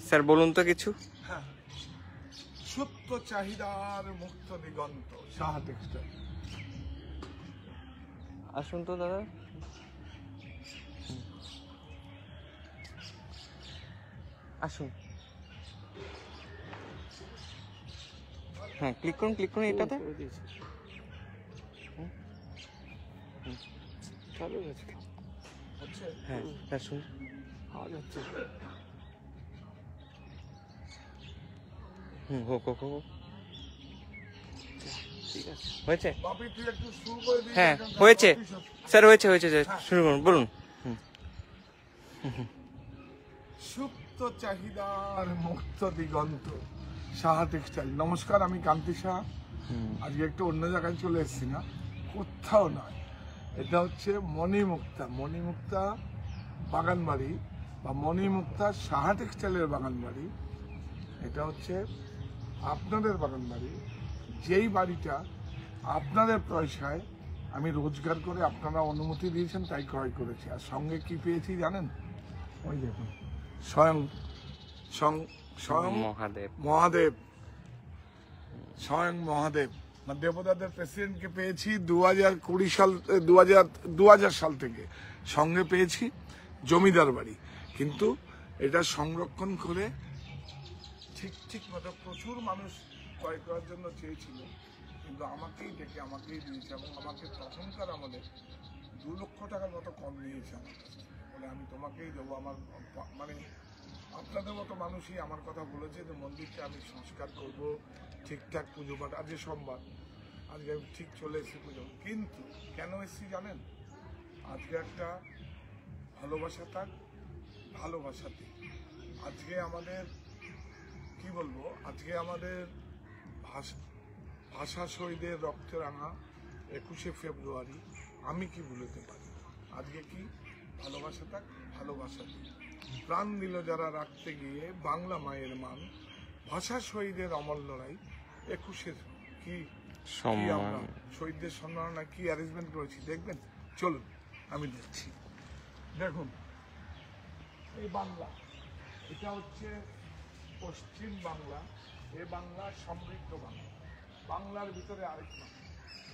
Sir বলুন তো কিছু। হ্যাঁ, সুপ্ত চাহিদার মুক্ত দিগন্ত, সাহা টেক্সটাইল। আসুন তো দাদা। আসুন। হ্যাঁ, ক্লিক করুন এটাতে। হ্যাঁ, আসুন। হোক। হয়েছে? হ্যাঁ হয়েছে স্যার, হয়েছে। শুরু করুন, বলুন। সুপ্ত চাহিদার মুক্ত দিগন্ত, সাহা টেক্সটাইল। নমস্কার, আমি কান্তি সাহা। আজকে একটু অন্য জায়গায় চলে এসেছি, না কোথাও নয়, এটা হচ্ছে মণিমুক্তা বাগান বাড়ি বা মণিমুক্তা সাহা টেক্সটাইলের বাগান বাড়ি। এটা হচ্ছে আপনাদের বাগান বাড়ি, যেই বাড়িটা আপনাদের পয়সায় আমি রোজগার করে আপনারা অনুমতি দিয়েছেন তাই ক্রয় করেছি। আর সঙ্গে কি পেয়েছি জানেন? ওই দেখুন, স্বয়ং মহাদেব দেবতাদের প্রেসিডেন্টকে পেয়েছি 2000 সাল থেকে। সঙ্গে পেয়েছি জমিদার বাড়ি, কিন্তু এটা সংরক্ষণ করে ঠিক মতো প্রচুর মানুষ ক্রয় করার জন্য চেয়েছিল, কিন্তু আমাকেই দিয়েছে। এবং আমাকে তখনকার আমাদের 2 লক্ষ টাকার মতো কম নিয়েছে আমার কাছে, বলে আমি তোমাকেই দেবো। আমার মানে আপনাদের মতো মানুষই আমার কথা বলেছে যে মন্দিরটা আমি সংস্কার করব, ঠিকঠাক পুজো পাঠ। আজকে সোমবার, আজকে আমি ঠিক চলে এসেছি পুজো। কিন্তু কেন এসেছি জানেন? আজকে একটা ভালোবাসাতে আজকে আমাদের কি বলবো, আজকে আমাদের ভাষা শহীদের রক্তে রাঙা 21শে ফেব্রুয়ারি। আমি কি ভুলতে পারি? আজকে কি ভালোবাসা প্রাণ দিল যারা রাখতে গিয়ে বাংলা মায়ের মান, ভাষা শহীদের অমর লড়াই 21শে কি আমরা শহীদদের সম্মাননা কি অ্যারেঞ্জমেন্ট করেছি দেখবেন। চলুন আমি দেখছি। দেখুন, এই বাংলা, এটা হচ্ছে পশ্চিম বাংলা। এ বাংলা সমৃদ্ধ বাংলা, বাংলার ভিতরে আরেক বাংলা।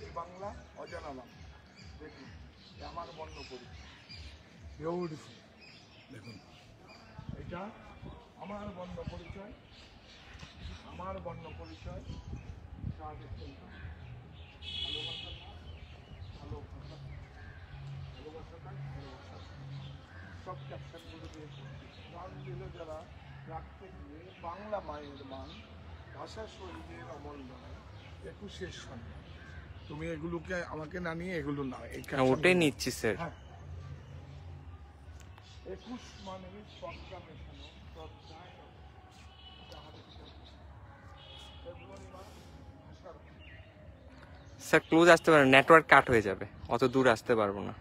এই বাংলা অজানা বাংলা। দেখুন, আমার বর্ণ পরিচয়, বিউটিফুল। দেখুন, এটা আমার বর্ণ পরিচয়। সব ক্যাপশনগুলো দিয়ে প্রাণ দিল যারা রাখতে গিয়ে বাংলা মায়ের মান, ভাষা শহীদের অমর লড়াই 21শে সম্মান। তুমি এগুলোকে আমাকে না নিয়ে এগুলো না, ওটাই নিচ্ছি স্যার। 21 মানে শ্রদ্ধা মেশানো, শ্রদ্ধায় স্যার ক্লোজ আসতে পারেন, নেটওয়ার্ক কাট হয়ে যাবে, অত দূর আসতে পারবো না।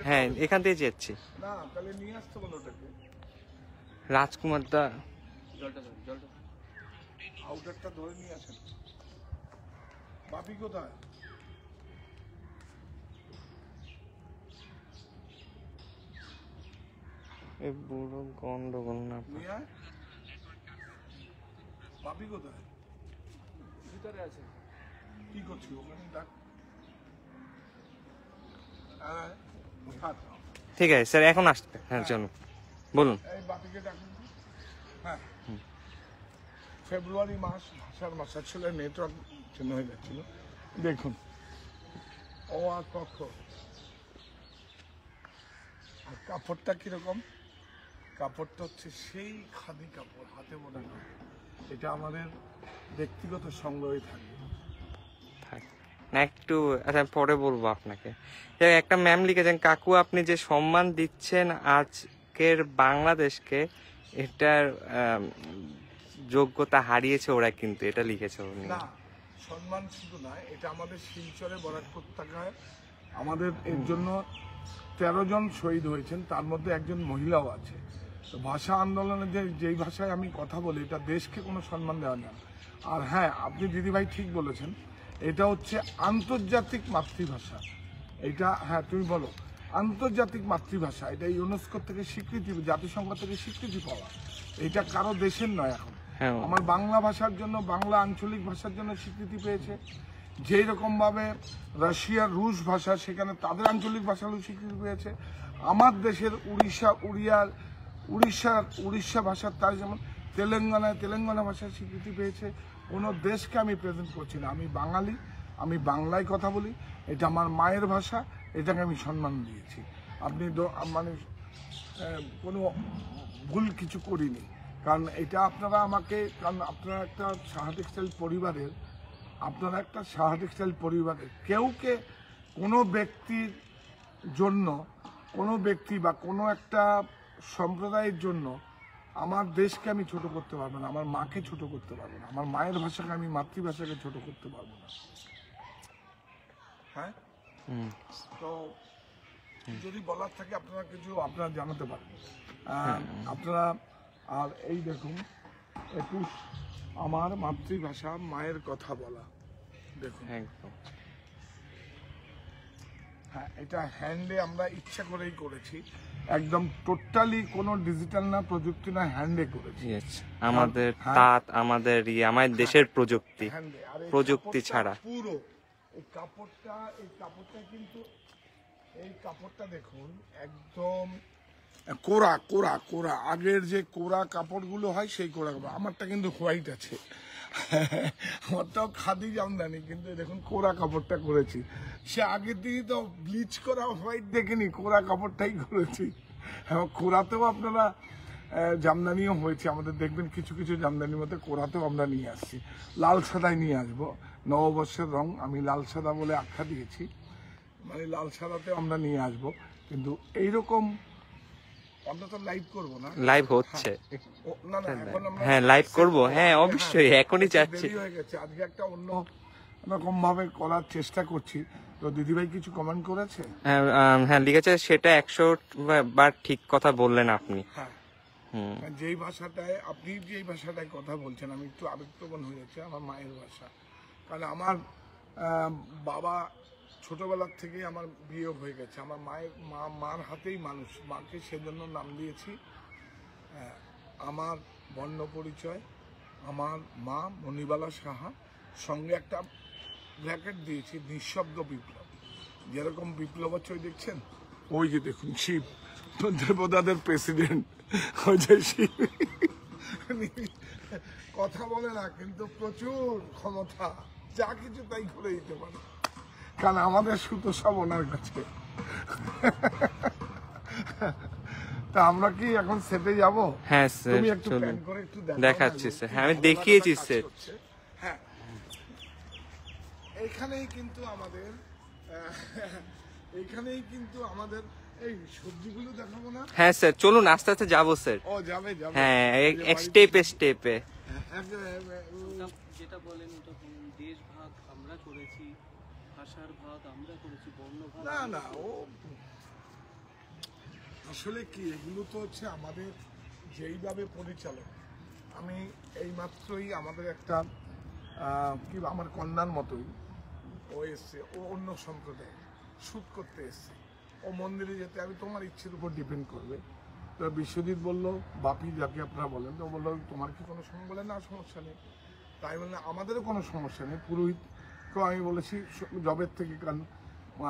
হ্যাঁ, এখান থেকে যাচ্ছি। না, তাহলে নিয়ে আসতে বলো ওটাকে। রাজকুমার দা আউটারটা ধরে নিয়ে আসেন। বাপি কোথায়? এই বুড়ো গন্ডগোল না। বাপি কোথায়? ভিতরে আছে। কি করছি ওখানে? ডাক। ঠিক আছে স্যার, এখন আসতে। হ্যাঁ চলুন, বলুন। এই বাপিকে ডাকুন। হ্যাঁ, ফেব্রুয়ারি মাস, ভাষার মাস। আসলে নেটওয়ার্ক জন্য হয়ে যাচ্ছিল। দেখুন, ও আর কখন। আর কাপড়টা কিরকম? কাপড়টা হচ্ছে সেই খাদি কাপড়, হাতে বোনা কাপড়। এটা আমাদের ব্যক্তিগত সংগ্রহে থাকে। না একটু, আচ্ছা পরে বলবো আপনাকে। একটা ম্যাম লিখেছেন, কাকু আপনি যে সম্মান দিচ্ছেন আজকের বাংলাদেশকে, এটার যোগ্যতা হারিয়েছে ওরা, কিন্তু এটা লিখেছে উনি। না, সম্মান শুধু নয়, এটা আমাদের শিলচরে বরাকপুর টাকায় আমাদের এর জন্য 13 জন শহীদ হয়েছেন, তার মধ্যে একজন মহিলাও আছে। তো ভাষা আন্দোলনে যেই ভাষায় আমি কথা বলি, এটা দেশকে কোনো সম্মান দেওয়া না। আর হ্যাঁ, আপনি দিদিভাই ঠিক বলেছেন, এটা হচ্ছে আন্তর্জাতিক মাতৃভাষা। এটা হ্যাঁ, তুমি বলো, আন্তর্জাতিক মাতৃভাষা, এটা ইউনেস্কো থেকে স্বীকৃতি, জাতিসংঘ থেকে স্বীকৃতি পাওয়া, এটা কারো দেশের নয় এখন। হ্যাঁ আমার বাংলা ভাষার জন্য, বাংলা আঞ্চলিক ভাষার জন্য স্বীকৃতি পেয়েছে। যেই রকম ভাবে রাশিয়ার রুশ ভাষা, সেখানে তাদের আঞ্চলিক ভাষাগুলো স্বীকৃতি পেয়েছে। আমার দেশের উড়িষ্যা ভাষার, তার যেমন তেলেঙ্গানা ভাষার স্বীকৃতি পেয়েছে। কোনো দেশকে আমি প্রেজেন্ট করছি না, আমি বাঙালি, আমি বাংলায় কথা বলি, এটা আমার মায়ের ভাষা, এটাকে আমি সম্মান দিয়েছি। আপনি মানে কোনো ভুল কিছু করিনি, কারণ এটা আপনারা আমাকে, কারণ আপনারা একটা সাহা টেক্সটাইল পরিবারের কেউকে, কোনো ব্যক্তির জন্য, কোনো ব্যক্তি বা কোনো একটা সম্প্রদায়ের জন্য আমার দেশকে আমি ছোট করতে পারবো না, আমার মাকে ছোট করতে পারবো না, আমার মায়ের ভাষাকে, আমি মাতৃভাষাকে ছোট করতে পারবো না। হ্যাঁ, তো যদি বলার থাকে আপনারা কিছু আপনারা জানাতে পারেন। আপনারা, আর এই দেখুন 21 আমার মাতৃভাষা, মায়ের কথা বলা, দেখুন একদম। হ্যাঁ, এটা হ্যান্ডে আমরা ইচ্ছা করেই করেছি, একদম টোটালি কোনো ডিজিটাল না, প্রযুক্তি না, হ্যান্ডে করেছি। আমাদের তাঁত, আমাদের আমাদের দেশের প্রযুক্তি, হ্যান্ডে। আর এই প্রযুক্তি কাপড়টা ছাড়া পুরো এই কাপড়টা দেখুন, একদম কোরা আগের যে কোরা কাপড়গুলো হয়, সেই কোরা কাপড়। আমারটা কিন্তু হোয়াইট আছে, আমারটাও খাদি জামদানি, কিন্তু দেখুন কোরা কাপড়টা করেছি। সে আগের দিনই তো ব্লিচ করা হোয়াইট দেখিনি, কোরা কাপড়টাই করেছি। এবং কোরাতেও আপনারা জামদানিও হয়েছে আমাদের, দেখবেন কিছু কিছু জামদানির মধ্যে কোরাতেও আমরা নিয়ে আসছি। লাল সাদায় নিয়ে আসবো, নববর্ষের রং, আমি লাল সাদা বলে আখ্যা দিয়েছি, মানে লাল সাদাতেও আমরা নিয়ে আসবো। কিন্তু এইরকম আমরা তো লাইভ করবো না, লাইভ হচ্ছে। না এখন আমরা হ্যাঁ লাইভ করবো, হ্যাঁ অবশ্যই, এখনই যাচ্ছি। দেরি হয়ে গেছে, আজকে একটা অন্য রকম ভাবে করার চেষ্টা করছি। তো দিদিভাই কিছু কমেন্ট করেছে? হ্যাঁ লিখেছে, সেটা 100 বার ঠিক কথা বললেন আপনি। হ্যাঁ, যেই ভাষাটায় কথা বলছেন, আমি একটু আবেগপ্রবণ হয়েছে, আমার মায়ের ভাষা। কারণ আমার বাবা ছোটবেলার থেকেই আমার বিয়ে হয়ে গেছে, আমার মার হাতেই মানুষ, মাকে সেজন্য নাম দিয়েছি। আমার বর্ণ পরিচয়, আমার মা মণিবালা সাহা, সঙ্গে একটা ব্র্যাকেট দিয়েছি নিঃশব্দ বিপ্লব। যেরকম বিপ্লব হচ্ছে, ওই দেখছেন, ওই যে দেখুন শিব, দেবতাদের প্রেসিডেন্ট, ওই যে শিব কথা বলে না, কিন্তু প্রচুর ক্ষমতা, যা কিছু তাই করে দিতে পারে, কারণ আমাদের সুতো সব ওনার কাছে। তা আমরা কি এখন সেটে যাব? হ্যাঁ স্যার, তুমি একটু প্ল্যান করে একটু দেখাচ্ছি স্যার। হ্যাঁ আমি দেখিয়েছি স্যার। হ্যাঁ, এইখানেই কিন্তু আমাদের এই সবজিগুলো দেখাবো না? হ্যাঁ স্যার, চলুন আস্তে আস্তে যাবো স্যার। ও যাবে। হ্যাঁ, এক স্টেপে স্টেপে। যেটা বলেন ওটা দেশ ভাগ আমরা করেছি, ভাষার ভাগ আমরা করেছি, বর্ণ ভাগ না, ও আসলে কি, এগুলো তো হচ্ছে আমাদের যেইভাবে পরিচালক। আমি এই মাত্রই আমাদের একটা কি আমার কন্যার মতোই ও এসছে, ও অন্য সম্প্রদায় শুট করতে এসছে, ও মন্দিরে যেতে, আমি তোমার ইচ্ছের উপর ডিপেন্ড করবে। তো বিশ্বজিৎ বললো, বাপি যাকে আপনারা বলেন, তো বললো তোমার কি কোনো সমস্যা? বলে না, সমস্যা নেই। তাই বললে আমাদেরও কোনো সমস্যা নেই। পুরোহিতকেও আমি বলেছি জবের থেকে, কারণ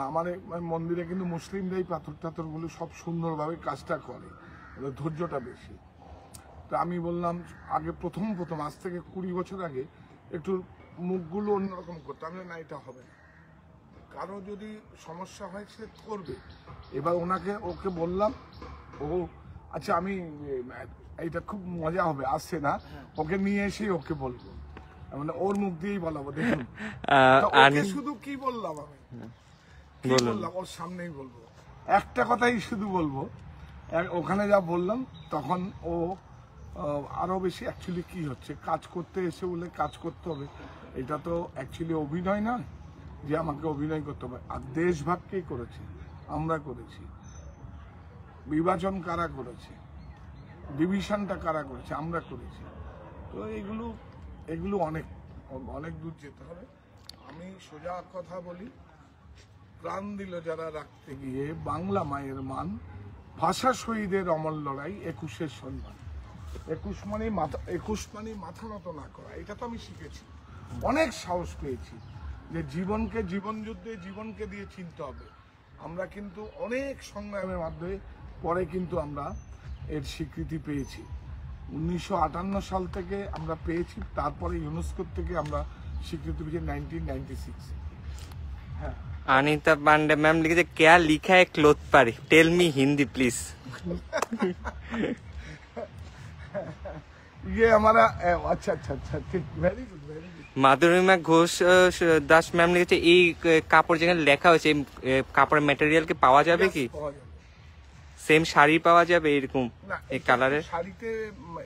আমার মন্দিরে কিন্তু মুসলিমরাই পাথর টাথরগুলো সব সুন্দরভাবে কাজটা করে, ধৈর্যটা বেশি। তো আমি বললাম আগে প্রথম আজ থেকে 20 বছর আগে একটু মুখগুলো অন্যরকম করতে, আমি না, এটা হবে না, কারো যদি সমস্যা হয় সে করবে। এবার ওকে বললাম, ও আচ্ছা আমি এইটা খুব মজা হবে, আসছে না, ওকে নিয়ে এসে ওকে বলবো, মানে ওর মুখ দিয়েই বলাবো। দেখুন শুধু কি বললাম, আমি বললাম ওর সামনেই বলবো, একটা কথাই শুধু বলবো, ওখানে যা বললাম তখন ও আরো বেশি। অ্যাকচুয়ালি কি হচ্ছে, কাজ করতে এসে বলে কাজ করতে হবে, এটা তো অ্যাকচুয়ালি অভিনয় নয় যে আমাকে অভিনয় করতে হবে। আর দেশভাগ কে করেছে? আমরা করেছি। বিভাজন কারা করেছে? ডিভিশনটা কারা করেছে? আমরা করেছি। তো এগুলো অনেক অনেক দূর যেতে হবে। আমি সোজা কথা বলি, প্রাণ দিল যারা রাখতে গিয়ে বাংলা মায়ের মান, ভাষা শহীদের অমর লড়াই, 21-এর সম্মান। 21 মানে মাথা নত না করা, এটা তো আমি শিখেছি। অনেক সাহস পেয়েছি যে জীবন যুদ্ধে জীবনকে দিয়ে চিনতে হবে। আমরা কিন্তু অনেক সংগ্রামের মাধ্যমে পরে কিন্তু আমরা এর স্বীকৃতি পেয়েছি। 1958 সাল থেকে আমরা পেয়েছি, তারপরে ইউনেস্কো থেকে আমরা স্বীকৃতি পেয়েছি 1996। হ্যাঁ, अनीता पांडे मैम लिखे क्या लिखा है क्लोथ पर, टेल मी हिंदी प्लीज। ये हमारा अच्छा ठीक, very good. Madhurima Ghosh Das ma'am লিখেছে এই কাপড় যেখানে লেখা হয়েছে এই কাপড়ের ম্যাটেরিয়াল কি পাওয়া যাবে কি? পাওয়া যাবে। সেম শাড়ি পাওয়া যাবে এরকম না, এই কালারের? শাড়িতে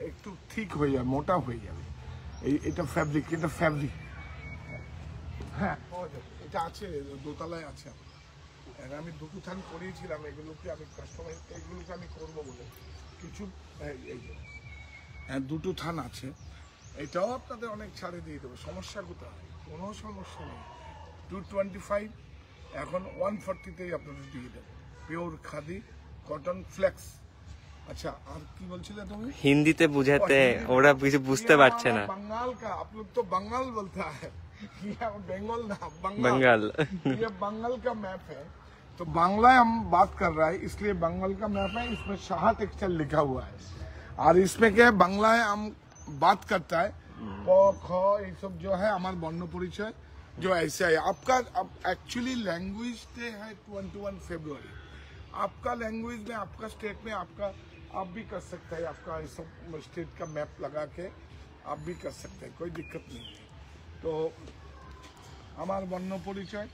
একটু ঠিক হয়ে যাবে, মোটা হয়ে যাবে। এটা ফ্যাব্রিক, হ্যাঁ পাওয়া যাবে। এটা আছে, দোতলায় আছে। আমি দুটো থান করিয়েছিলাম, এগুলোকে আমি কাস্টমাইজ, এগুলোকে আমি করবো বলে কিছু এই যে দুটো থান আছে। এটাও আপনাদের অনেক ছাড়ে দিয়ে দেবো, সমস্যা কোথায়? কোনো সমস্যা নেই। 225 এখন 140তেই আপনাদের দিয়ে দেবো। Pure khadi cotton flex. আচ্ছা, আর কি বলছিলে তুমি? হিন্দিতে বুঝাতে ওরা কিছু বুঝতে পারছে না। बंगाल का आप लोग तो बंगाल बोलता है, ये बंगाल ना बंगाल। ये बंगाल का मैप है, तो बांग्ला हम बात कर रहा है इसलिए बंगाल का मैप है। इसमें शाह टेक्सटाइल लिखा हुआ है और इसमें क्या है, बांग्ला हम बात करता है प ख ये सब जो है हमारा वर्ण परिचय जो ऐसा है। आपका एक्चुअली लैंग्वेज डे है 21 फरवरी। आपका लैंग्वेज में, आपका स्टेट में, आपका आप भी कर सकते हैं। आपका ये सब स्टेट का मैप लगा के आप भी कर सकते हैं, कोई दिक्कत नहीं है। तो हमारा वर्ण परिचय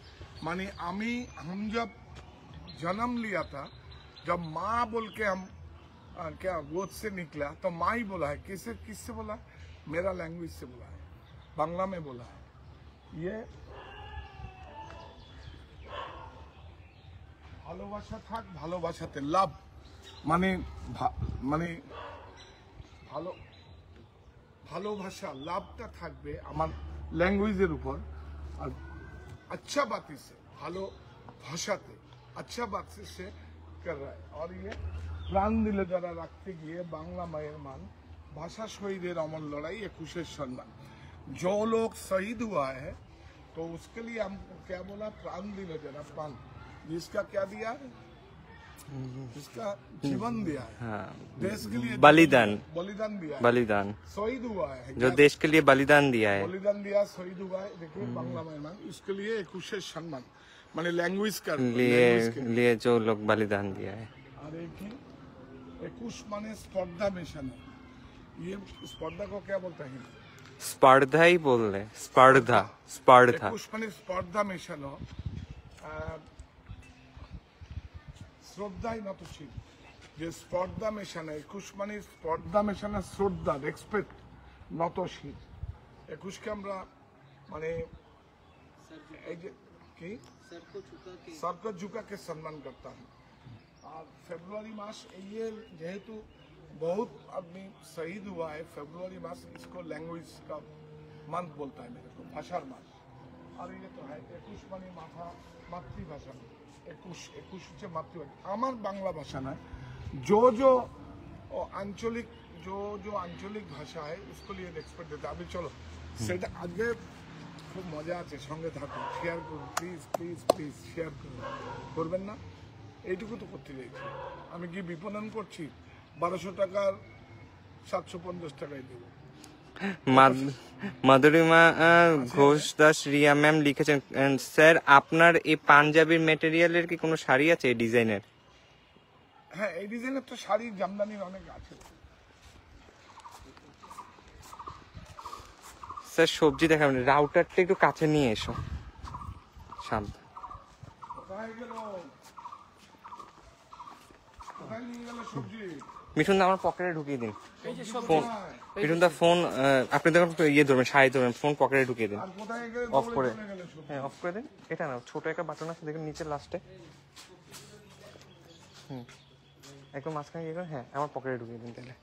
माने हम जब जन्म लिया था, जब माँ बोल के हम क्या गोद से निकला तो माँ ही बोला है। किससे बोला है? मेरा लैंग्वेज से बोला है, बांग्ला में बोला है। ये ভালোবাসা থাক, ভালোবাসাতে লাভ, মানে ভালো ভালোবাসা লাভটা থাকবে আমার ল্যাঙ্গুয়েজের উপর। আর अच्छा बात से ভালো ভাষাতে अच्छा बात से कर रहा है। और ये প্রাণ দিলে যারা রাখতে গিয়ে বাংলা মায়ের মান, भाषा शहीदेर अमर लड़ाई, 21-एर सम्मान। जो लोग शहीद हुआ है तो उसके लिए हम क्या बोला, प्राण दिले जरा, प्राण जिसका क्या दिया है, जिसका जीवन दिया है, हाँ, देश के लिए बलिदान दिया है, बलिदान शहीद हुआ है, जो देश के लिए बलिदान दिया है, बलिदान दिया, शहीद हुआ है। देखिए बांग्ला में ना, इसके लिए 21-एर सम्मान माने लैंग्वेज का लिए जो लोग बलिदान दिया है। और एक ही 21 माने स्पर्धा मेशानो। ये स्पर्धा को क्या बोलते हैं? स्पर्धा ही बोल रहे, स्पर्धा 21 माने स्पर्धा मेशानो। শ্রদ্ধাই নত ছিল, যে স্পর্ধা মেশানো। 21 মানে স্পর্ধা মেশানো, শ্রদ্ধা, রেসপেক্ট, নতশীল। 21কে আমরা মানে এই যে কি सर को झुका के सम्मान करता हूँ। और फरवरी मास ये जेहेतु बहुत आदमी शहीद हुआ है, फरवरी मास इसको लैंग्वेज का मंथ बोलता है मेरे को, भाषार मास। और ये तो है 21 मानी माथा मातृभाषा, 21 হচ্ছে মাতৃভাষা আমার বাংলা ভাষা না। जो आंचलिक भाषा है उसको लिए रेस्पेक्ट देते। अभी चलो সেটা আজকে খুব মজা আছে, সঙ্গে থাকুন, শেয়ার করুন, প্লিজ শেয়ার করবেন না? এইটুকু তো করতে চাইছি। আমি কি বিপণন করছি? 1200 টাকার 750 টাকায় দেবো। মাধুরিমা ঘোষ দাস রিয়া ম্যাম লিখেছেন, স্যার আপনার এই পাঞ্জাবির ম্যাটেরিয়ালের কি কোনো শাড়ি আছে এই ডিজাইনের? হ্যাঁ, এই ডিজাইনের তো শাড়ি জামদানির অনেক আছে। স্যার সবজি দেখাবেন, রাউটারটা একটু কাছে নিয়ে এসো। সাবধান। কোথায় গেল সবজি? মিঠুন দা আমার পকেটে ঢুকিয়ে দিন ফোন। মিঠুন দা ফোন আপনি দেখুন ইয়ে ধরবেন, শাড়ি ধরবেন, ফোন পকেটে ঢুকিয়ে দিন, অফ করে। হ্যাঁ অফ করে দিন। এটা না, ছোট একটা বাটন আছে দেখুন নিচের লাস্টে, একদম মাঝখানে গিয়ে হ্যাঁ আমার পকেটে ঢুকিয়ে দিন তাহলে।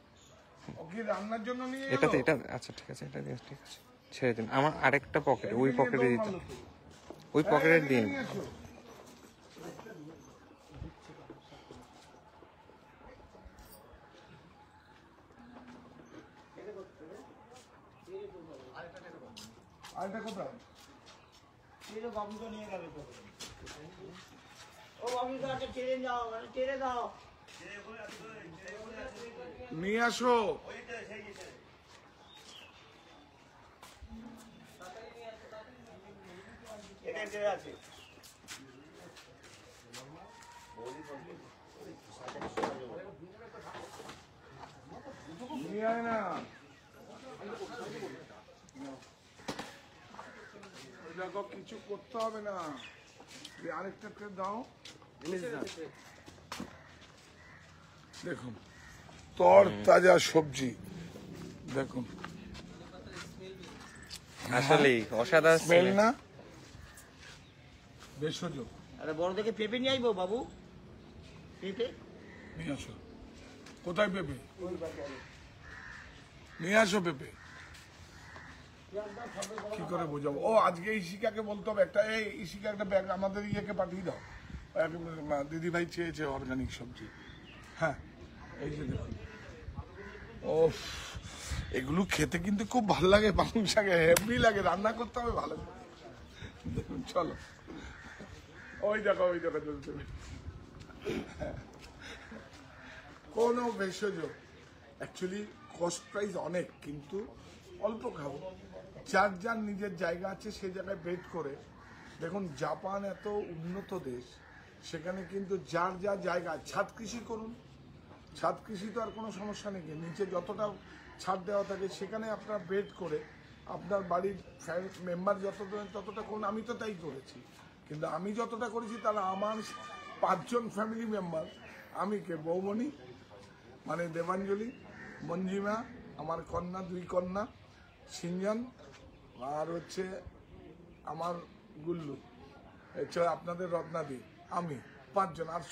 রান্নার জন্য নিয়ে এটাতে এটা আচ্ছা ঠিক আছে, এটা দিয়ে ঠিক আছে, ছেড়ে দিন। আমার আরেকটা পকেটে, ওই পকেটে দিতে, ওই পকেটে দিন। আর এটা কোথায়? বাবুকে নিয়ে গেল তো। ও বাবুকে আগে টেনে দাও, টেনে দাও। নিয়ে আসো। আছে নিয়ে আয় না। দেখো কিছু করতে হবে না, আরেকটা ট্রে দাও। দেখুন তর তাজা সবজি, দেখুন আসলেই অসাধারণ স্মেল smell। না, ভেষজ। আরে বড় দেখে পেঁপে নিয়ে আইবো বাবু, পেঁপে নিয়ে আসো। কোথায় পেঁপে? নিয়ে আসো পেঁপে। কি করে বোঝাবো? ও আজকে ইশিকাকে বলতে হবে একটা, এই ইশিকা একটা ব্যাগ আমাদের ইয়েকে পাঠিয়ে দাও। দিদি ভাই চেয়েছে অর্গানিক সবজি। হ্যাঁ এই যে দেখুন, ও এগুলো খেতে কিন্তু খুব ভালো লাগে, পালং শাকে হেভি লাগে, রান্না করতে হবে ভালো করে। দেখুন চলো, ওই দেখো চলছে। কোনো ভেষজ অ্যাকচুয়ালি কস্ট প্রাইস অনেক, কিন্তু অল্প খাবো। যার যার নিজের জায়গা আছে সে জায়গায় বেট করে। দেখুন জাপান এত উন্নত দেশ, সেখানে কিন্তু যার যার জায়গা, ছাদ কৃষি করুন। ছাদ কৃষি তো আর কোনো সমস্যা নেই, নিচে যতটা ছাদ দেওয়া থাকে সেখানে আপনার বেড করে আপনার বাড়ির মেম্বার ততটা করুন। আমি তো তাই করেছি, কিন্তু আমি যতটা করেছি তারা আমার 5 জন ফ্যামিলি মেম্বার, আমি কে বৌমণি মানে দেবাঞ্জলি, মঞ্জিমা, আমার কন্যা 2 কন্যা, সিঞ্জন, আর হচ্ছে আমার গুল্লু, এছাড়া আপনাদের রত্নাদি, আমি 5 জন। আর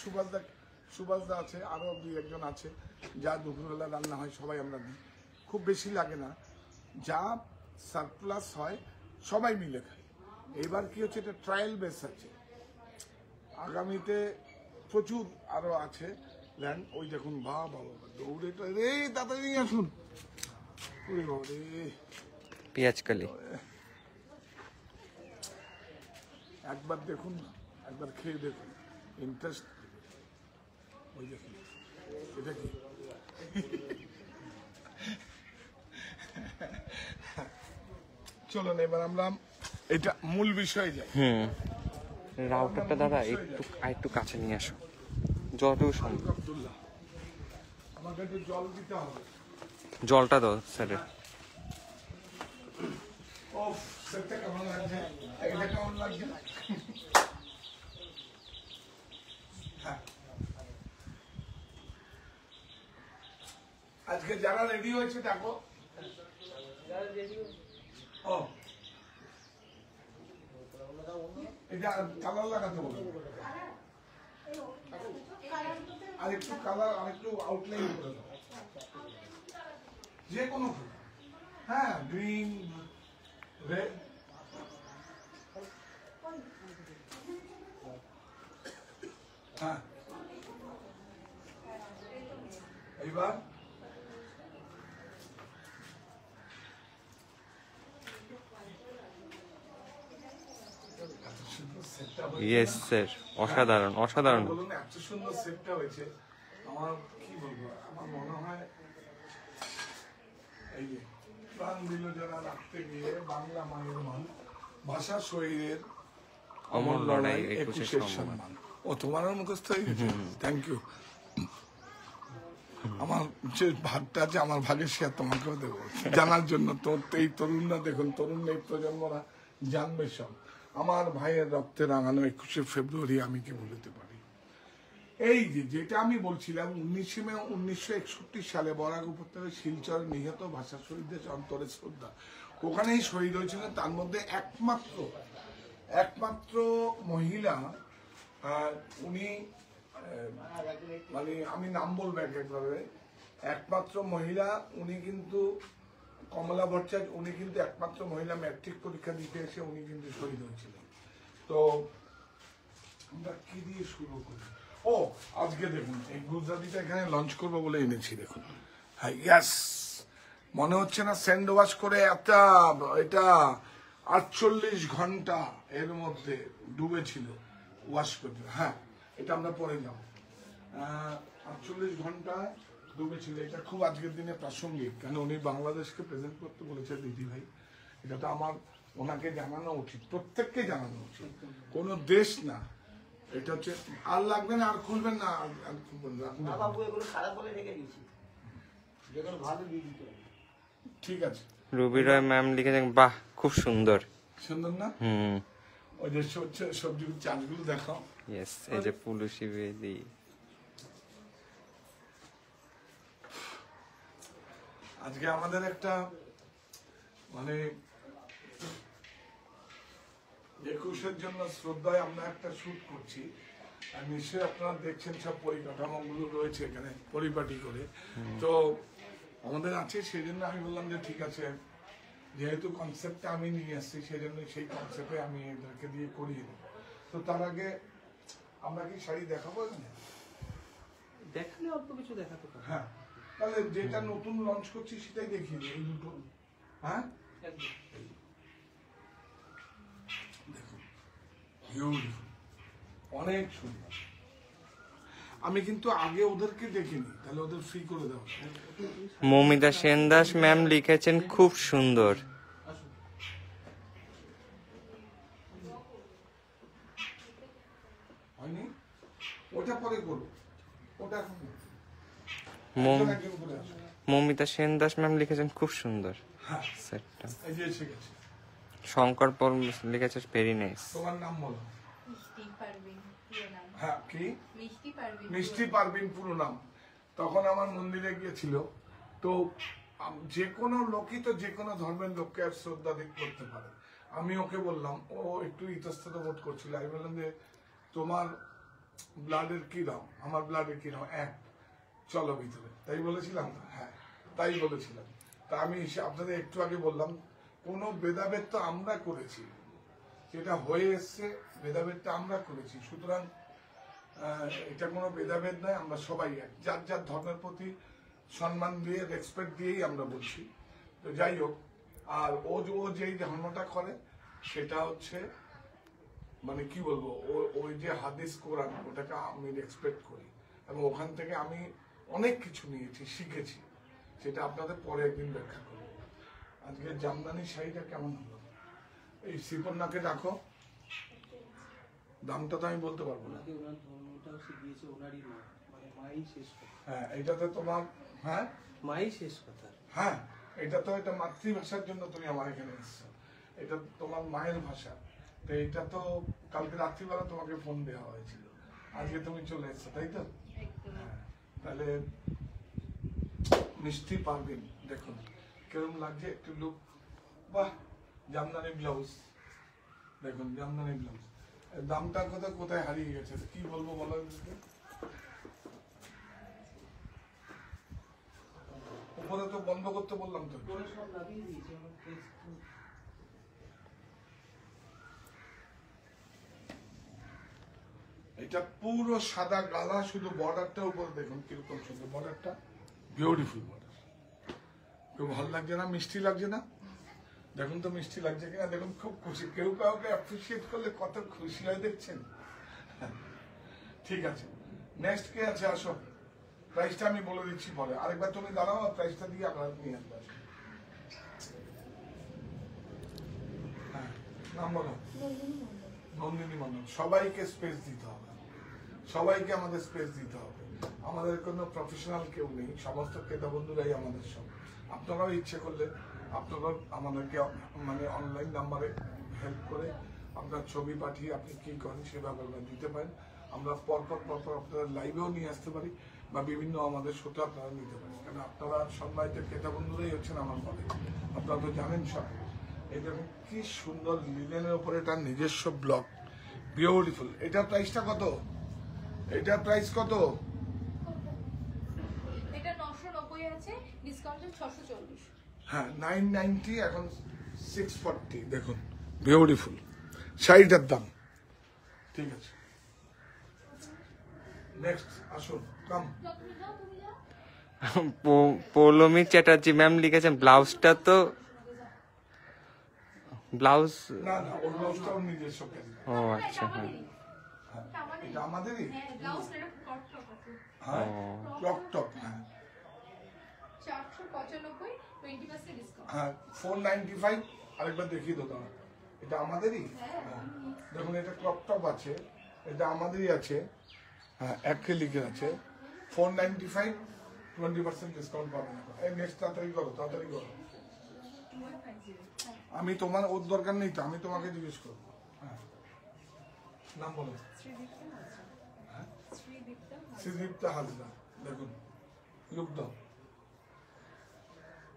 সুভাষদা আছে, আরও 2-1 জন আছে, যা দুপুরবেলা রান্না হয় সবাই আমরা দিই। খুব বেশি লাগে না, যা সারপ্লাস হয় সবাই মিলে খাই। এবার কি হচ্ছে, এটা ট্রায়াল বেস আছে, আগামীতে প্রচুর আরো আছে ল্যান্ড। ওই দেখুন বাবা দৌড়ে রে, তাড়াতাড়ি আসুন। ওরে বাবা রে, পেঁয়াজকালি একবার দেখুন না, একবার খেয়ে দেখুন, ইন্টারেস্ট। ওই দেখুন এটা কি, চলুন এবার আমরা এটা মূল বিষয়ে যাই। রাউটারটা দাদা একটু কাছে নিয়ে আসো যতটুকু সম্ভব। আব্দুল্লাহ, আমাকে একটু জল দিতে হবে। জলটা দাও স্যারের। ও সেটা কেমন লাগছে, এটা কেমন লাগছে? হ্যাঁ। আজকে যারা রেডি হয়েছে দেখো। ও এটা কালার লাগাতে বলো, আর একটু কালার, আর একটু আউটলাইন করে দাও, যে কোনো, হ্যাঁ গ্রিন, রেড। হ্যাঁ এইবার ইয়েস স্যার, অসাধারণ অসাধারণ। বলুন এত সুন্দর সেটটা হয়েছে, আমার কি বলবো, আমার মনে হয় এই যে প্রাণ দিল যারা রাখতে গিয়ে, বাংলা মায়ের মান, ভাষা শহীদের অমর লড়াই, 21 সম্মান। ও তোমারও মুখস্থ হয়ে গেছে, থ্যাংক ইউ। আমার যে ভাগটা আছে, আমার ভাগের শেয়ার তোমাকেও দেবো জানার জন্য। তোর এই তরুণরা দেখুন, তরুণ এই প্রজন্মরা জানবে সব। আমার ভাইয়ের রক্তে রাঙানো 21 ফেব্রুয়ারি আমি কি ভুলতে পারি। এই যে যেটা আমি বলছিলাম, 19 মে 1961 সালে বরাক উপত্যকায় শিলচরে নিহত ভাষা শহীদদের অন্তরে শ্রদ্ধা, ওখানেই শহীদ হয়েছিলেন। তার মধ্যে একমাত্র মহিলা, উনি মানে আমি নাম বলবো একভাবে, একমাত্র মহিলা উনি কিন্তু কমলা ভট্টাচার্য, উনি কিন্তু একমাত্র মহিলা ম্যাট্রিক পরীক্ষা দিতে এসে উনি কিন্তু শহীদ হয়েছিলেন। তো আমরা কি দিয়ে শুরু করি? ও আজকে দেখুন এই গুজরাটিটা এখানে লঞ্চ করবো বলে এনেছি, দেখুন। হ্যাঁ ইয়াস, মনে হচ্ছে না স্যান্ড ওয়াশ করে এটা 48 ঘন্টা এর মধ্যে ডুবেছিল ওয়াশ করতে। হ্যাঁ, এটা আমরা পরে যাব। 48 ঘন্টা ডুবেছিল, এটা খুব আজকের দিনে প্রাসঙ্গিক, কারণ উনি বাংলাদেশকে প্রেজেন্ট করতে বলেছে দিদি ভাই। এটা তো আমার ওনাকে জানানো উচিত, প্রত্যেককে জানানো উচিত, কোন দেশ না। এটা হচ্ছে আর লাগবে না, আর খুলবেন না, আর খুলবেন না, রাখুন। না বাবু, এগুলো খারাপ বলে রেখে দিয়েছি, যেগুলো ভালো দিয়ে দিতে হবে। ঠিক আছে। রুবি রয় ম্যাম লিখেছেন, বাহ খুব সুন্দর। সুন্দর না? ওই যে সবজি চাষগুলো দেখাও। ইয়েস, এই যে পুলুশি বেদি। আজকে আমাদের একটা মানে 21-এর জন্য শ্রদ্ধায় আমরা একটা শুট করছি, আর নিশ্চয়ই আপনারা দেখছেন সব পরিকাঠামোগুলো রয়েছে এখানে পরিপাটি করে। তো আমাদের আছে, সেই জন্য আমি বললাম যে ঠিক আছে, যেহেতু কনসেপ্টটা আমি নিয়ে আসছি, সেই জন্য সেই কনসেপ্টে আমি এদেরকে দিয়ে করিয়ে দেব। তো তার আগে আমরা কি শাড়ি দেখাবো এখানে? দেখালে অল্প কিছু দেখাতে পারে। হ্যাঁ, তাহলে যেটা নতুন লঞ্চ করছি সেটাই দেখিয়ে দিই, এই দুটো। হ্যাঁ, একদম। দেখুন, বিউটিফুল, অনেক সুন্দর। আমি কিন্তু আগে ওদেরকে দেখিনি, তাহলে ওদের ফ্রি করে দেওয়া। মৌমিতা সেন দাস ম্যাম লিখেছেন, খুব সুন্দর। হয়নি? ওটা পরে করবো, ওটা এখন না। একজন করে আসো। মৌমিতা সেন দাস ম্যাম লিখেছেন, খুব সুন্দর হ্যাঁ, সেটটা। এই যে এসে গেছে। শঙ্কর পল লিখেছে, ভেরি নাইস। তোমার নাম বলো। মিষ্টি পারভিন পুরো নাম। হ্যাঁ, কি? মিষ্টি পারভিন। মিষ্টি পারভিন পুরো নাম। তখন আমার মন্দিরে গিয়েছিল। তো যে কোনো লোকই তো যে কোনো ধর্মের লোককে আর শ্রদ্ধা করতে পারে। আমি ওকে বললাম, ও একটু ইতস্তত বোধ করছিল। আমি বললাম যে তোমার ব্লাডের কি রং, আমার ব্লাডের কি রং, এক, চলো ভিতরে। তাই বলেছিলাম না? হ্যাঁ, তাই বলেছিলাম। তা আমি আপনাদের একটু আগে বললাম, কোনো ভেদাভেদ তো আমরা করেছি, যেটা হয়ে এসছে ভেদাভেদটা আমরা করেছি। সুতরাং এটা কোনো ভেদাভেদ নয়, আমরা সবাই এক, যার যার ধর্মের প্রতি সম্মান দিয়ে রেসপেক্ট দিয়েই আমরা বলছি। তো যাই হোক, আর ও যেই ধর্মটা করে সেটা হচ্ছে মানে কি বলবো, ওই যে হাদিস কোরআন, ওটাকে আমি রেসপেক্ট করি এবং ওখান থেকে আমি অনেক কিছু নিয়েছি, শিখেছি, সেটা আপনাদের পরে একদিন ব্যাখ্যা করবো। আজকে জামদানি শাড়িটা কেমন হলো? এই শ্রীপর্ণাকে রাখো, দামটা তো আমি বলতে পারবো না। ওনাকে ওনার ধর্মটাও শিখিয়েছে ওনারই মা, মানে মাই শেষ কথা। হ্যাঁ, এইটাতে তোমার, হ্যাঁ মাই শেষ কথা। হ্যাঁ, এটা তো এটা মাতৃভাষার জন্য তুমি আমার এখানে এসছো, এটা তোমার মায়ের ভাষা। তো এটা তো কালকে রাত্রিবেলা তোমাকে ফোন দেওয়া হয়েছিল, আজকে তুমি চলে এসছো, তাই তো? হ্যাঁ, তাহলে মিষ্টি পারবেন, দেখুন কেরম লাগছে, একটু লুক। বাহ, জামদানি ব্লাউজ, দেখুন জামদানি ব্লাউজ। দামটা কোথায় হারিয়ে গেছে, কি বলবো বলো। উপরে তো বন্ধ করতে বললাম তো। ওরা সব লাগিয়ে দিয়েছে আমার face তো। এটা পুরো সাদা গালা, শুধু বর্ডারটা উপরে দেখুন কিরকম সুন্দর বর্ডারটা, বিউটিফুল বর্ডার। খুব ভালো লাগছে না? মিষ্টি লাগছে না? দেখুন তো মিষ্টি লাগছে কিনা, দেখুন খুব খুশি। কেউ কাউকে অ্যাপ্রিসিয়েট করলে কত খুশি হয় দেখছেন। ঠিক আছে, নেক্সট কে আছে? আসো, প্রাইসটা আমি বলে দিচ্ছি পরে। আরেকবার তুমি দাঁড়াও, আর প্রাইসটা দিয়ে আপনারা নিয়ে আসবে। হ্যাঁ, নাম বলো। নন্দিনী মন্ডল। সবাইকে স্পেস দিতে হবে, সবাইকে আমাদের স্পেস দিতে হবে। আমাদের কোনো প্রফেশনাল কেউ নেই, সমস্ত ক্রেতা বন্ধুরাই আমাদের সব। আপনারাও ইচ্ছে করলে আপনারা আমাদেরকে মানে অনলাইন নাম্বারে হেল্প করে আপনার ছবি পাঠিয়ে আপনি কি করেন সেভাবে দিতে পারেন। আমরা পরপর আপনারা লাইভেও নিয়ে আসতে পারি, বা বিভিন্ন আমাদের শোতে আপনারা নিতে পারেন। কারণ আপনারা সম্মানিত ক্রেতা বন্ধুরাই হচ্ছেন আমার বলে, আপনারা তো জানেন সব। এই দেখুন কি সুন্দর লিনেনের উপরে তার নিজস্ব ব্লক, বিউটিফুল। এটার প্রাইসটা কত? এটার প্রাইস কত? এটা 990 আছে, ডিসকাউন্টে 640। হ্যাঁ, 990, এখন 640। দেখুন বিউটিফুল শাড়িটার দাম। ঠিক আছে, নেক্সট আসুন, কাম। পৌলমী চ্যাটার্জি ম্যাম লিখেছেন, ব্লাউজটা তো ব্লাউজ? না না, ওর ব্লাউজটাও নিজস্ব ক্যারি। ও আচ্ছা, হ্যাঁ। এটা আমাদেরই। হ্যাঁ, ব্লাউজ এটা ক্রপ টপ আছে। হ্যাঁ, ক্রপ টপ। হ্যাঁ 495, 20% ডিসকাউন্ট। হ্যাঁ 495। আরেকবার দেখিয়ে দাও দাঁড়া। এটা আমাদেরই। হ্যাঁ। দেখুন এটা ক্রপ টপ আছে, এটা আমাদেরই আছে। হ্যাঁ অ্যাক্রিলিকে আছে। 495, 20% ডিসকাউন্ট পাবেন। এই নেক্সট তাড়াতাড়ি করো, তাড়াতাড়ি করো। আমি তোমার ওর দরকার নেই তো, আমি তোমাকে জিজ্ঞেস করবো। হ্যাঁ নাম বলো। শ্রীদীপ্তা হাজরা। দেখুন লুক দাও,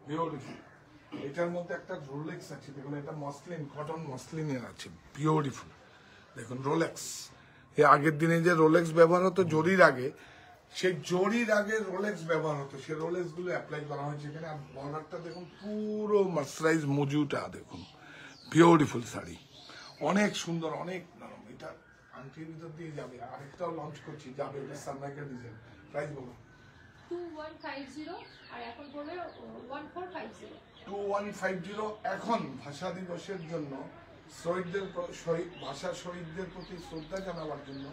বিউটিফুল। এটার মধ্যে একটা রোলেক্স আছে, দেখুন এটা মসলিন, কটন মসলিনের আছে, বিউটিফুল। দেখুন রোলেক্স, এই আগের দিনে যে রোলেক্স ব্যবহার হতো জরির আগে, সেই জরির আগে রোলেক্স ব্যবহার হতো, সেই রোলেক্স গুলো অ্যাপ্লাই করা হয়েছে এখানে। আর বর্ডারটা দেখুন পুরো মার্সারাইজ মজুটা, দেখুন বিউটিফুল শাড়ি, অনেক সুন্দর, অনেক নরম। এটা আংটির ভিতর দিয়ে যাবে। আরেকটাও লঞ্চ করছি, যাবে, এটা সানরাইজার ডিজাইন। প্রাইস বলো। 2150 আর এখন পড়বে 1450। 2150 এখন ভাষা দিবসের জন্য ভাষা শহীদদের প্রতি শ্রদ্ধা জানাবার জন্য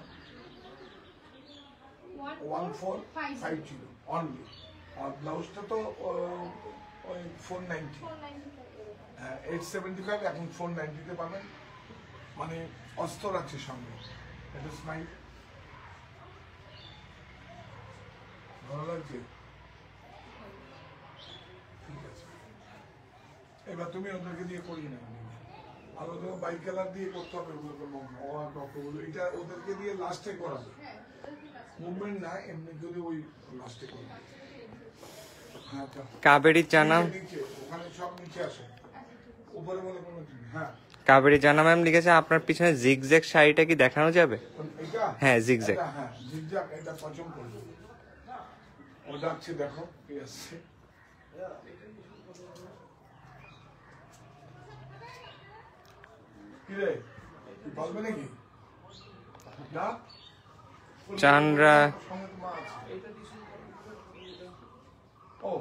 1450 অনলি। আর ব্লাউজটা তো ওই 490। হ্যাঁ 875, এখন 490-তে পাবেন। মানে অস্তর আছে সঙ্গে। এটা স্মাইল, ভালো লাগছে? ঠিক আছে, এবার তুমি ওদেরকে দিয়ে করিয়ে নেবে। আর ওদের বাই কালার দিয়ে করতে হবে ওগুলো, এটা ওদেরকে দিয়ে লাস্টে করাবে। মুভমেন্ট না, এমনি করে ওই লাস্টে করবে। হ্যাঁ কাবেরী জানা, নিচে, ওখানে সব নিচে আসে, উপরে বলে কোনো তুমি। হ্যাঁ কাবেরী জানা ম্যাম লিখেছে আপনার পিছনে জিগজ্যাগ শাড়িটা কি দেখানো যাবে? এটা হ্যাঁ জিগজ্যাগ। হ্যাঁ জিগজ্যাগ, এটা পছন্দ করবে। ও যাচ্ছে, দেখো কি আসছে। কি রে, বলবে নাকি? যা চানরা ও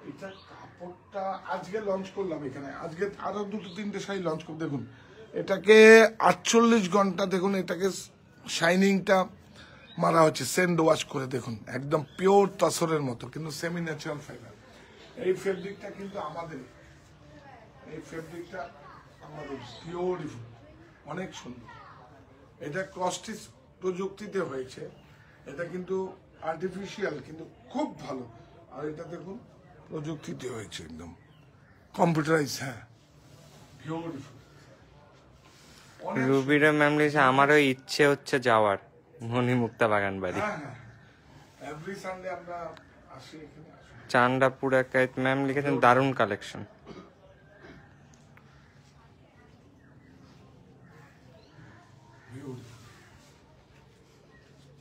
এটা কাপড়টা আজকে লঞ্চ করলাম এখানে। আজকে আরো 2-3টে শাড়ি লঞ্চ করে। দেখুন এটাকে 48 ঘন্টা, দেখুন এটাকে শাইনিংটা মারা হচ্ছে সেন্ড ওয়াশ করে। দেখুন একদম পিওর তসরের মতো, কিন্তু সেমি ন্যাচারাল ফাইবার। এই ফেব্রিকটা কিন্তু আমাদের, এই ফেব্রিকটা আমাদের বিউটিফুল, অনেক সুন্দর। এটা ক্রসস্টিচ প্রযুক্তিতে হয়েছে, এটা কিন্তু আর্টিফিশিয়াল, কিন্তু খুব ভালো। আর এটা দেখুন প্রযুক্তিতে হয়েছে, একদম কম্পিউটারাইজ। হ্যাঁ বিউটিফুল। রুবিরা ম্যাম লিখেছে আমারও ইচ্ছে হচ্ছে যাওয়ার মণিমুক্তা বাগান বাড়ি। হ্যাঁ হ্যাঁ, এভরি সানডে আমরা আসি এখানে। চান্ডাপুরা কাইত ম্যাম লিখেছেন দারুণ কালেকশন।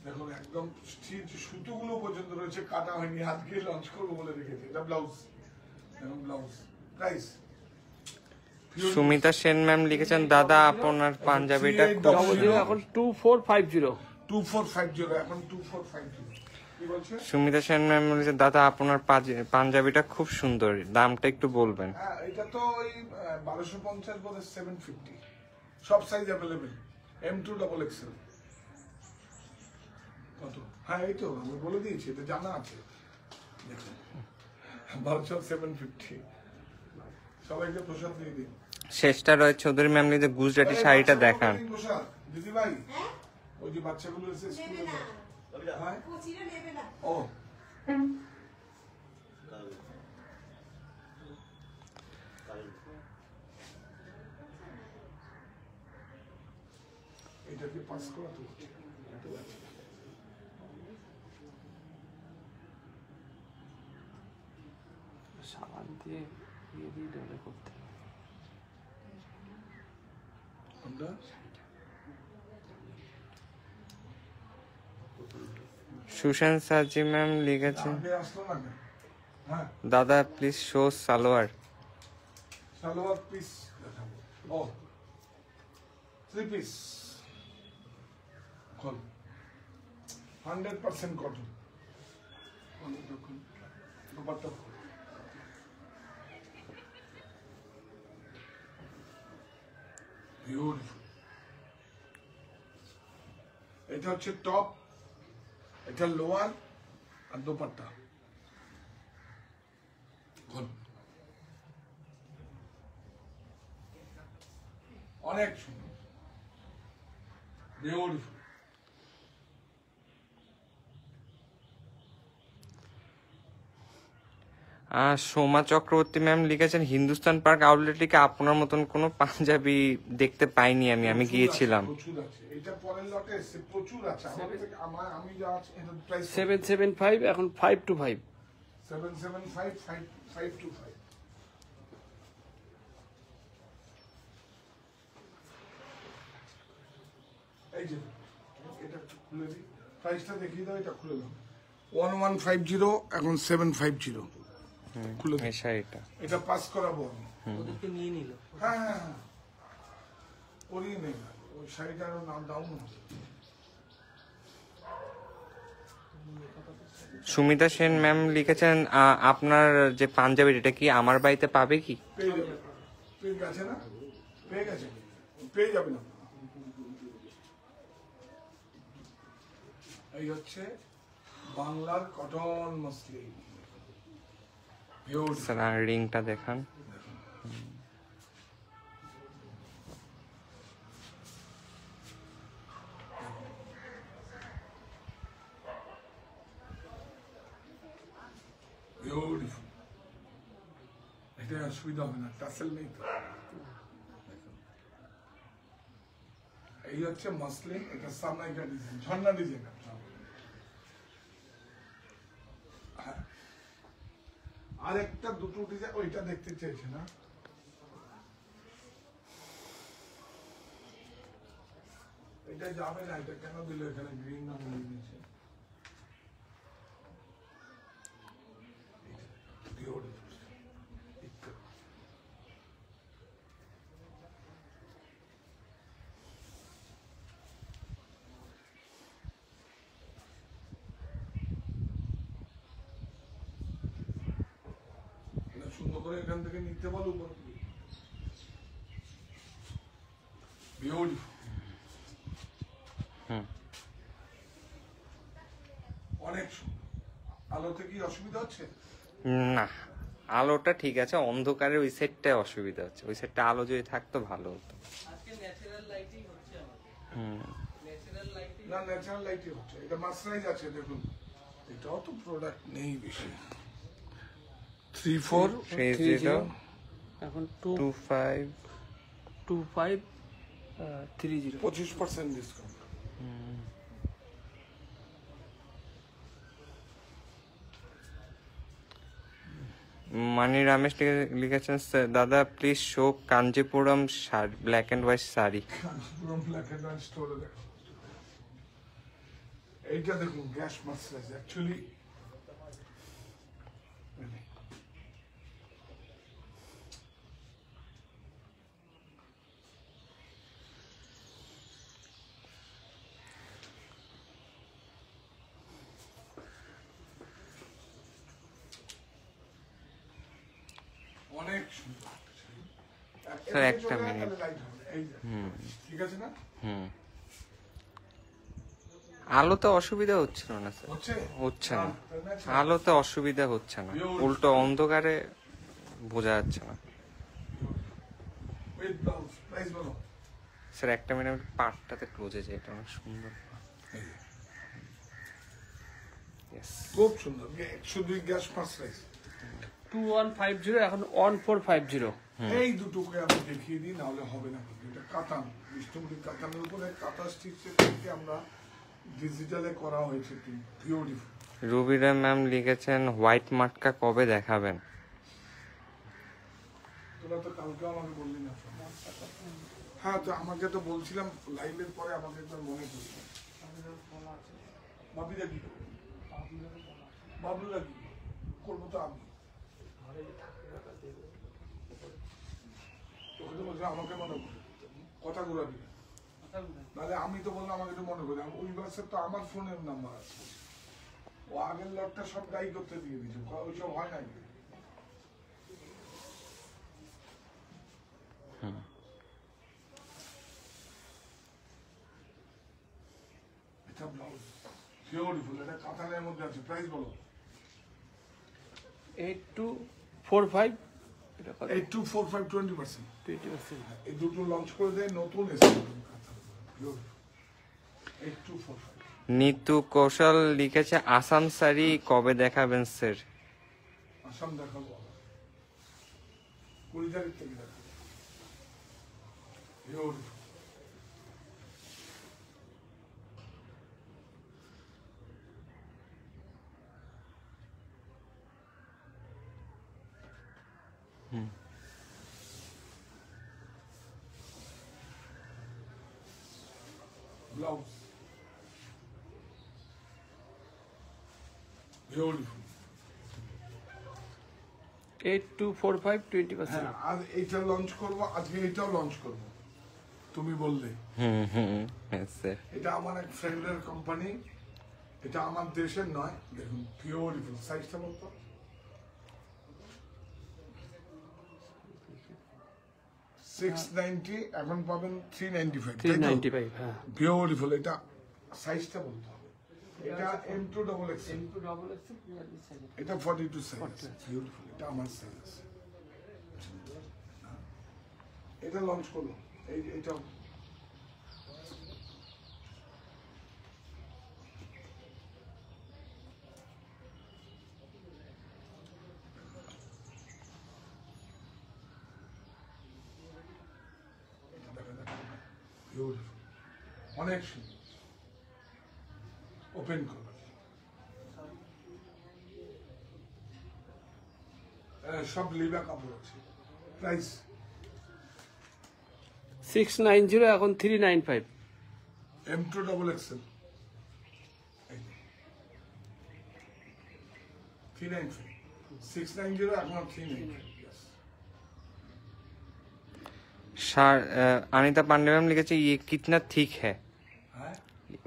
দেখুন একদম সুতোগুলো পর্যন্ত রয়েছে, কাটা হয়নি, আজকে লঞ্চ করবো বলে রেখেছি। এটা ব্লাউজ, এবং blouse price. Sumita Sen ma'am লিখেছেন দাদা আপনার পাঞ্জাবিটা খুব এখন 2450। 2450, এখন 2450। কি বলছে? সুমিতা সেন ম্যাম লিখেছেন দাদা আপনার পাঞ্জাবিটা খুব সুন্দর, দামটা একটু বলবেন। হ্যাঁ এটা তো ওই 1250 বলে 750। সব size available, M2 double XL. কত? হ্যাঁ এই তো আমি বলে দিয়েছি, এটা জানা আছে। দেখুন 750। সবাইকে প্রসাদ দিয়ে দিন। শেষটা রয় চৌধুরী ম্যাম লিখেছে গুজরাটি শাড়িটা দেখান। প্রসাদ দিদি ভাই, ওই যে বাচ্চাগুলো এসে স্কুলে হ্যাঁ ও এটাকে পাস করা তো সাবান দিয়ে ডলে করতে আমরা সুশান্ত সাজি ম্যাম লিখেছেন আগে আসলো না কেন? হ্যাঁ দাদা please show salwar. Salwar piece দেখাবো। ও 3 পিস কল 100% কটন। দেখুন দুপাট্টা বিউটিফুল। এটা হচ্ছে টপ, এটা লোয়ার আর দোপাট্টা। অনেক সুন্দর, বিউটিফুল। সোমা চক্রবর্তী ম্যাম লিখেছেন হিন্দুস্তান পার্ক আউটলেটে কি আপনার মতন কোনো পাঞ্জাবি দেখতে পাইনি আমি গিয়েছিলাম। প্রচুর আছে, এটা পরের লটে এসছে, প্রচুর আছে। আমি যা আছে এটা প্রাইস 775 এখন 525। 775 525। এই যে এটা খুলে দিই, প্রাইসটা দেখিয়ে দাও, এটা খুলে দাও। 1150 এখন 750 খুলে দিই। এই শাড়িটা এটা পাস করাবো আমি। ওদেরকে নিয়ে নিল। হ্যাঁ হ্যাঁ হ্যাঁ, করিয়ে নেই, ওই শাড়িটার নাম দাও না। সুমিতা সেন ম্যাম লিখেছেন আপনার যে পাঞ্জাবি এটা কি আমার বাড়িতে পাবে কি? পেয়ে যাবে, পেয়ে গেছে না, পেয়ে গেছে, পেয়ে যাবে না। এই হচ্ছে বাংলার কটন মসলিন। স্যার রিংটা দেখান। বিউটিফুল, এটা অসুবিধা হবে না, টাসেল নেই তো। এই হচ্ছে মসলিন, এটা সামনাইকা ডিজাইন, ঝর্ণা ডিজাইন। আর একটা দুটো ডিজাইন ওইটা দেখতে চাইছে না, এটা যাবে না, এটা কেন দিল এখানে গ্রিন রঙ দিয়েছে। সুন্দর করে এখান থেকে নিতে পারো, বিউটিফুল। অনেক সুন্দর। আলোতে কি অসুবিধা হচ্ছে? না, আলোটা ঠিক আছে, অন্ধকারে ওই সেটটায় অসুবিধা হচ্ছে। ওই সেটটা আলো যদি থাকতো ভালো হতো। আজকে ন্যাচারাল লাইটিং হচ্ছে ন্যাচারাল লাইটিং। না, ন্যাচারাল লাইটই হচ্ছে। এটা মাস্টারাইজ আছে, দেখুন। এটাও তো প্রোডাক্ট নেই বেশি। 3430 এখন 2530 25% ডিসকাউন্ট। মানি রামেশ লিখেছেন দাদা please show Kanchipuram sari, black and white sari. Kanchipuram black and white স্টোরে দেখো। এইটা দেখুন, গ্যাস মাস্টারাইজ অ্যাকচুয়ালি। অনেক সুন্দর। স্যার একটা মিনিট। ঠিক আছে না? আলোতে অসুবিধা হচ্ছিল না স্যার, হচ্ছে না, আলোতে অসুবিধা হচ্ছে না, উল্টো অন্ধকারে বোঝা যাচ্ছে না। স্যার একটা মিনিট, পাটটাতে ক্লোজে যায়, এটা অনেক সুন্দর। খুব সুন্দর, শুধু গ্যাস মাস্টারাইজ। 2150 এখন 1450। এই দুটোকে আমি দেখিয়ে দিই, নাহলে হবে না। এটা কাতান, বিষ্ণুপুরি কাতানের উপরে কাতা স্টিচের থেকে আমরা ডিজিটালে করা হয়েছে, বিউটিফুল। রুবিরা ম্যাম লিখেছেন হোয়াইট মাটকা কবে দেখাবেন? তোরা তো কালকে আমাকে বললি না। হ্যাঁ, তো আমাকে তো বলছিলাম লাইভের পরে, আমাকে একবার মনে করি। বাবিরা কি করবো? বাবলুরা কি করবো? তো আমি তোকে তো বলছি আমাকে মনে করি, কথা ঘুরাবি না। নাহলে আমি তো বললাম আমাকে তো মনে করি। ওই বাসের তো আমার ফোনের নাম্বার আছে, ও আগের লটটা সব গাই করতে দিয়ে দিচ্ছে, ওইসব হয় নাকি? বিউটিফুল, এটা কাতানের মধ্যে আছে। প্রাইস বলো। 8245 এটা কত? 8245 20%। 20%। এই দুটো লঞ্চ করে দেয়, নতুন এসে বিউটিফুল 8245। নিতু কৌশল লিখেছে আসাম শাড়ি কবে দেখাবেন স্যার? আসাম দেখাবো 20 তারিখ থেকে দেখাবো। বিউটিফুল। Blouse beautiful. 8245 20%। হ্যাঁ, আর এইটা লঞ্চ করবো আজকে, এটাও লঞ্চ করবো তুমি বললে। হ্যাঁ স্যার। এটা আমার এক ফ্রেন্ডের কোম্পানি, এটা আমার দেশের নয়। দেখুন বিউটিফুল, সাইজটা বলতো। 690, এখন পাবেন 395। 395, হ্যাঁ। বিউটিফুল, এটা সাইজটা বলতে হবে। এটা M2XXL, এটা 42 সাইজ। বিউটিফুল, এটা আমার সাইজ। এটা লঞ্চ করলো, এটা বিউটিফুল, অনেক সুন্দর। ওপেন করো, সব লিবা কাপড় আছে। প্রাইস 690 এখন 395। M2XXL 395, 690 এখন 395। अनिता पांडे मैम लिखे ये कितना थिक है?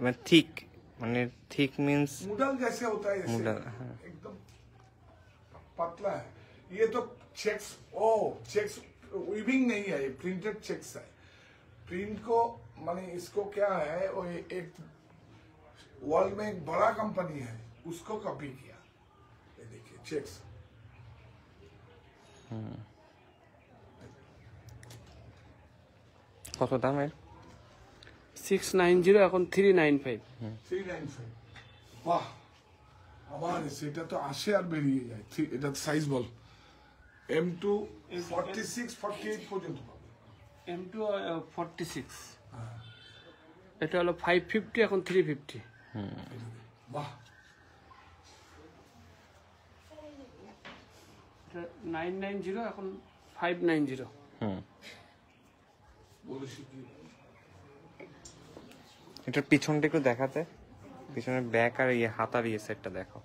मैं थिक माने थिक मींस नूडल जैसे होता है, ऐसे नूडल, हाँ। एकदम पतला है। ये तो चेक्स, चेक्स वीविंग नहीं है, ये प्रिंटेड चेक्स है। प्रिंट को माने इसको क्या है, वो एक वर्ल्ड में एक बड़ा कंपनी है, उसको कॉपी किया। ये देखिए चेक्स। কত দামের? 690 এখন 395। 395। বাহ, আবার সেটা তো আসে আর বেরিয়ে যায়। এটা সাইজ বল। M2 46 48 পর্যন্ত পাবে। M2 46, এটা হলো 550 এখন 350। বাহ, এটা 990 এখন 590। বলে শিখি। এটার পিছনটা একটু দেখাতে, পিছনের ব্যাক আর ইয়ে হাতার ইয়ে সেটটা দেখো।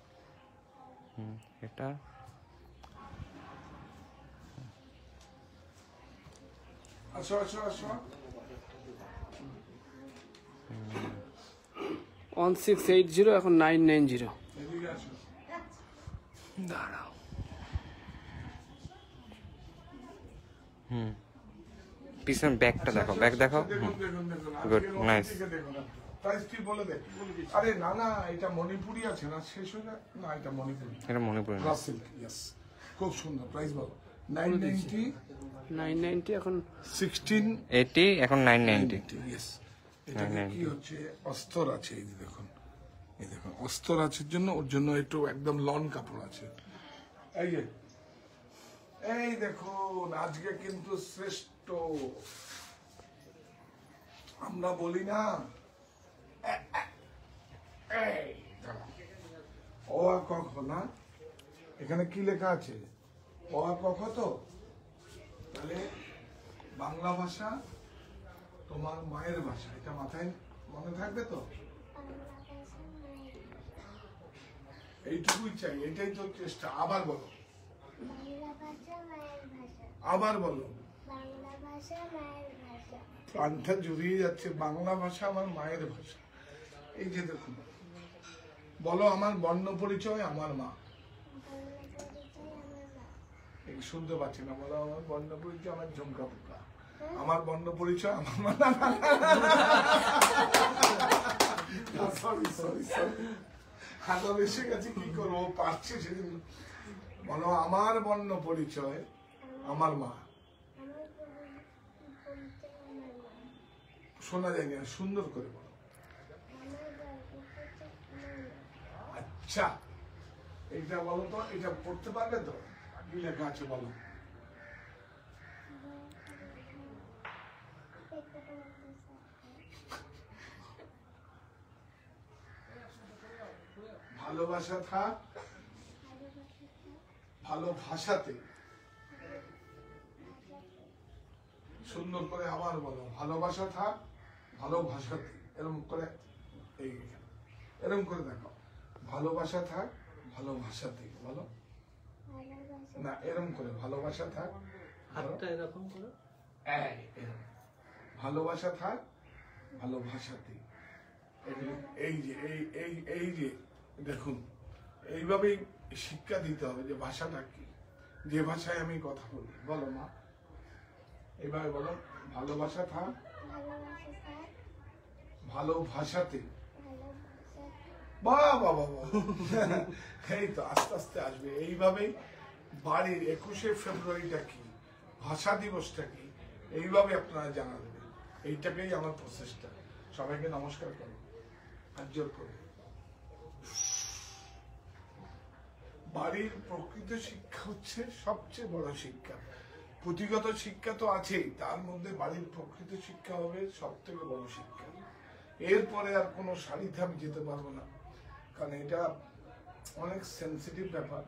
এটা আসো আসো আসো। 1680 এখন 990। এদিকে আসো। দাঁড়াও। পিছনের ব্যাকটা দেখো, ব্যাক দেখো। দেখুন দেখুন দেখুন। Good, আজকের nice. ওদিকে দেখুন। প্রাইস তুই বলে দে। আরে না না, এটা মণিপুরি আছে না, শেষ হয়ে যায় না, এটা মণিপুরি। এটা মণিপুর না। রাসেল, ইয়েস, খুব সুন্দর। প্রাইস বল। 990, 990 এখন 16 80 এখন 990। ইয়েস। এটা কি হচ্ছে, অস্তর আছে, এই যে দেখুন, এই দেখুন অস্তর আছে জন্য, ওর জন্য একটু একদম লন কাপড় আছে। এই যে এই দেখুন, আজকে কিন্তু শ্রেষ্ঠ। আমরা বলি না এই দাঁড়াও, অ আ ক খ না, এখানে কি লেখা আছে? অ আ ক খ। তো তাহলে বাংলা ভাষা তোমার মায়ের ভাষা, এটা মাথায় মনে থাকবে তো? এইটুকুই চাই, এটাই তো চেষ্টা। আবার বলো, বাংলা ভাষা মায়ের ভাষা, আবার বলো। বাংলা ভাষা মায়ের ভাষা, প্রাণটা জুড়িয়ে যাচ্ছে। বাংলা ভাষা আমার মায়ের ভাষা। এই যে দেখুন, বলো আমার বর্ণ পরিচয় আমার মা। বাংলা পরিচয় আমার মা, এই শুনতে পাচ্ছি না, বলো আমার বর্ণ পরিচয় আমার ঝুমকা পোকা। আমার বর্ণ পরিচয় আমার মা। Sorry sorry sorry. হাতল এসে গেছে, কি করবো, পারছি সেদিন। বলো আমার বর্ণ পরিচয় আমার মা। আমার পরিচয় আমার মা। শোনা যায় না, সুন্দর করে বলো। আমার পরিচয় আমার মা। আচ্ছা, এটা বলো তো, এটা পড়তে পারবে তো? কি লেখা আছে বলো? ভালোবাসা থাক ভালো ভাষাতে। সুন্দর করে আবার বলো, ভালোবাসা থাক ভালো ভাষাতে। এরকম করে, এই এরকম করে দেখো, ভালোবাসা থাক ভালো ভাষাতে বলো। ভালোবাসা না, এরকম করে, ভালোবাসা থাক হাতটা এরকম করো। এরকম। ভালোবাসা থাক ভালো ভাষাতে। এই যে এই যে দেখুন, এইভাবেই শিক্ষা দিতে হবে যে ভাষাটা কি, যে ভাষায় আমি কথা বলি। বলো মা, এইভাবে বলো, ভালোবাসা থাক ভালোবাসা থাক ভালো ভাষাতে। ভালোবাসা বাহ বাহ বাহ বাহ। এই তো আস্তে আস্তে আসবে। এইভাবেই বাড়ির 21শে ফেব্রুয়ারিটা কি, ভাষা দিবসটা কি, এইভাবে আপনারা জানা দেবেন। এইটাকেই আমার প্রচেষ্টা। সবাইকে নমস্কার করো, হাত জোর করে। বাড়ির প্রকৃত শিক্ষা হচ্ছে সবচেয়ে বড় শিক্ষা। পুঁথিগত শিক্ষা তো আছেই, তার মধ্যে বাড়ির প্রকৃত শিক্ষা হবে সব থেকে বড় শিক্ষা। এরপরে আর কোনো সারিতে আমি যেতে পারবো না, কারণ এটা অনেক সেন্সিটিভ ব্যাপার।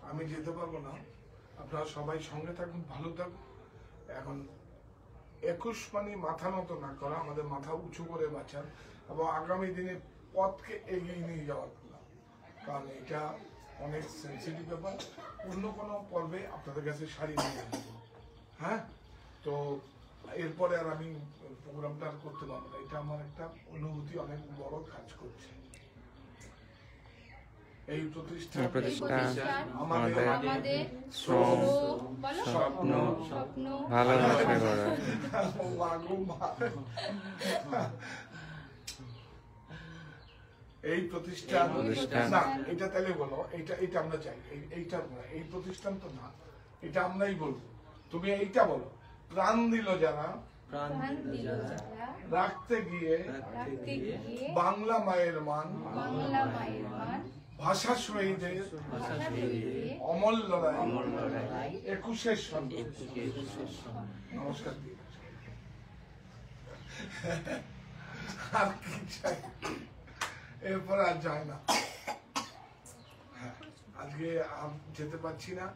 আমি যেতে পারবো না। আপনারা সবাই সঙ্গে থাকুন, ভালো থাকুন। এখন 21 মানে মাথা নত না করা, আমাদের মাথা উঁচু করে বাঁচান এবং আগামী দিনে পথকে এগিয়ে নিয়ে যাওয়ার না, কারণ এটা অনেক সেন্সিটিভ ব্যাপার। অন্য কোনো পর্বে আপনাদের কাছে শাড়ি নিয়ে আসবো। হ্যাঁ, তো এরপরে আর আমি প্রোগ্রামটা আর করতে পারবো না। এটা আমার একটা অনুভূতি অনেক বড় কাজ করছে। এই প্রতিষ্ঠান এই প্রতিষ্ঠান আমাদের আমাদের শ্রম, বলো, স্বপ্ন, স্বপ্ন ভালোবাসা গড়া। মা গো মা। এই প্রতিষ্ঠান না, এটা তাহলে বলো, এটা আমরা চাই। এইটা না, এই প্রতিষ্ঠান তো না, এটা আমরাই বলবো। তুমি এইটা বলো, প্রাণ দিল যারা প্রাণ ধান দিল দিল যারা, যারা রাখতে গিয়ে রাখতে গিয়ে বাংলা মায়ের মান, বাংলা মায়ের মান, ভাষা শহীদের ভাষা শহীদে অমল লড়াই, লড়াই, 21-এর সঙ্গে। নমস্কার দিন। আর কি চাই, এরপর আর যায় না। হ্যাঁ, আজকে যেতে পারছি না।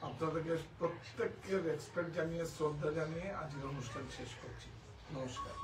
আপনাদেরকে প্রত্যেককে রেসপেক্ট জানিয়ে, শ্রদ্ধা জানিয়ে আজকের অনুষ্ঠান শেষ করছি। নমস্কার।